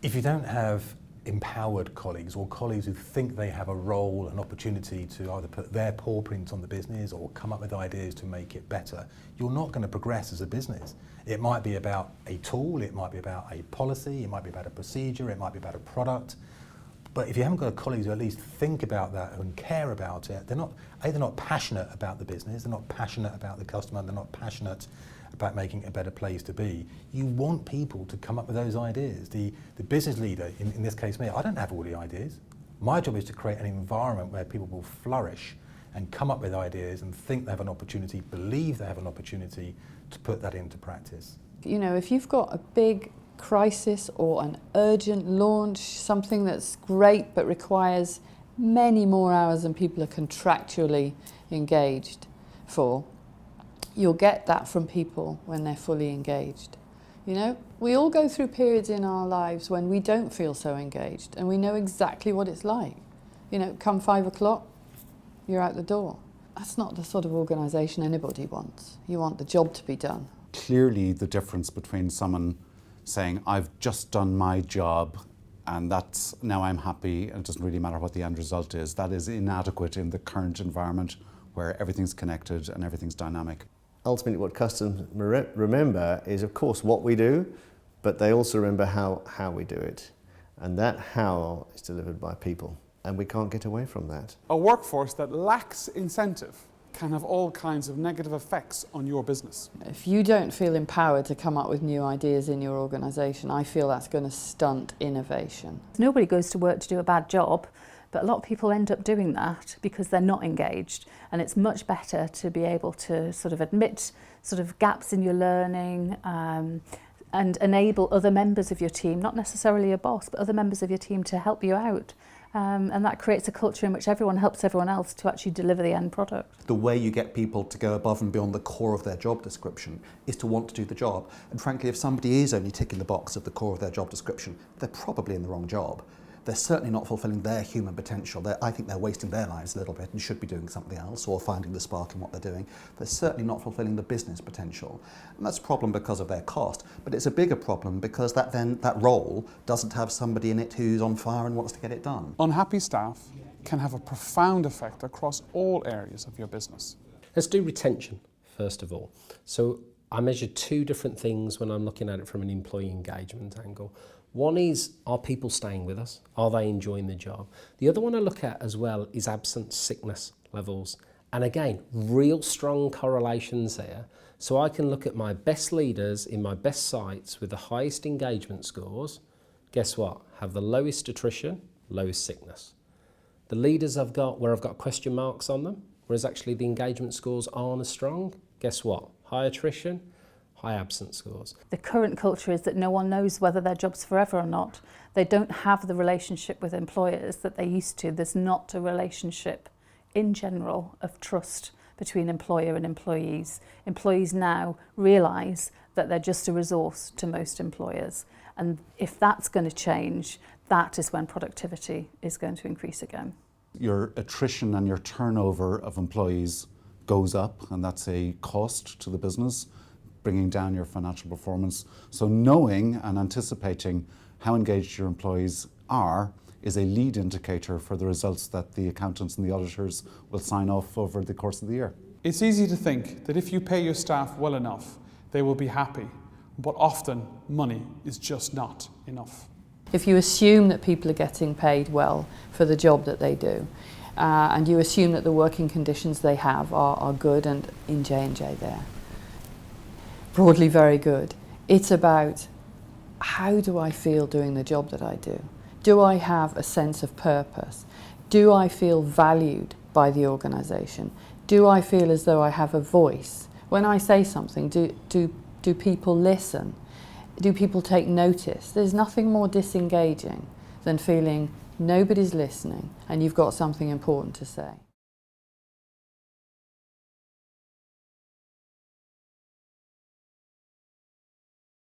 If you don't have empowered colleagues or colleagues who think they have a role, an opportunity to either put their paw print on the business or come up with ideas to make it better, you're not going to progress as a business. It might be about a tool, it might be about a policy, it might be about a procedure, it might be about a product. But if you haven't got colleagues who at least think about that and care about it, they're not passionate about the business, they're not passionate about the customer, they're not passionate about making it a better place to be. You want people to come up with those ideas. The business leader, in this case me, I don't have all the ideas. My job is to create an environment where people will flourish and come up with ideas and think they have an opportunity, believe they have an opportunity to put that into practice. You know, if you've got a big crisis or an urgent launch, something that's great but requires many more hours than people are contractually engaged for, you'll get that from people when they're fully engaged. You know, we all go through periods in our lives when we don't feel so engaged, and we know exactly what it's like. You know, come 5 o'clock, you're out the door. That's not the sort of organisation anybody wants. You want the job to be done. Clearly the difference between someone saying, I've just done my job and that's now I'm happy and it doesn't really matter what the end result is, that is inadequate in the current environment where everything's connected and everything's dynamic. Ultimately what customers remember is of course what we do, but they also remember how we do it. And that how is delivered by people. And we can't get away from that. A workforce that lacks incentive can have all kinds of negative effects on your business. If you don't feel empowered to come up with new ideas in your organisation, I feel that's going to stunt innovation. Nobody goes to work to do a bad job, but a lot of people end up doing that because they're not engaged. And it's much better to be able to sort of admit sort of gaps in your learning and enable other members of your team, not necessarily a boss, but other members of your team to help you out. And that creates a culture in which everyone helps everyone else to actually deliver the end product. The way you get people to go above and beyond the core of their job description is to want to do the job. And frankly, if somebody is only ticking the box of the core of their job description, they're probably in the wrong job. They're certainly not fulfilling their human potential. I think they're wasting their lives a little bit and should be doing something else or finding the spark in what they're doing. They're certainly not fulfilling the business potential. And that's a problem because of their cost, but it's a bigger problem because that role doesn't have somebody in it who's on fire and wants to get it done. Unhappy staff can have a profound effect across all areas of your business. Let's do retention, first of all. So I measure two different things when I'm looking at it from an employee engagement angle. One is, are people staying with us? Are they enjoying the job? The other one I look at as well is absence, sickness levels. And again, real strong correlations there. So I can look at my best leaders in my best sites with the highest engagement scores. Guess what? Have the lowest attrition, lowest sickness. The leaders I've got where I've got question marks on them, whereas actually the engagement scores aren't as strong. Guess what? High attrition, high absence scores. The current culture is that no one knows whether their job's forever or not. They don't have the relationship with employers that they used to. There's not a relationship in general of trust between employer and employees. Employees now realise that they're just a resource to most employers. And if that's going to change, that is when productivity is going to increase again. Your attrition and your turnover of employees goes up, and that's a cost to the business, bringing down your financial performance. So knowing and anticipating how engaged your employees are is a lead indicator for the results that the accountants and the auditors will sign off over the course of the year. It's easy to think that if you pay your staff well enough, they will be happy, but often money is just not enough. If you assume that people are getting paid well for the job that they do, and you assume that the working conditions they have are good, and in J&J they're broadly very good, it's about how do I feel doing the job that I do? Do I have a sense of purpose? Do I feel valued by the organisation? Do I feel as though I have a voice? When I say something, do people listen? Do people take notice? There's nothing more disengaging than feeling nobody's listening and you've got something important to say.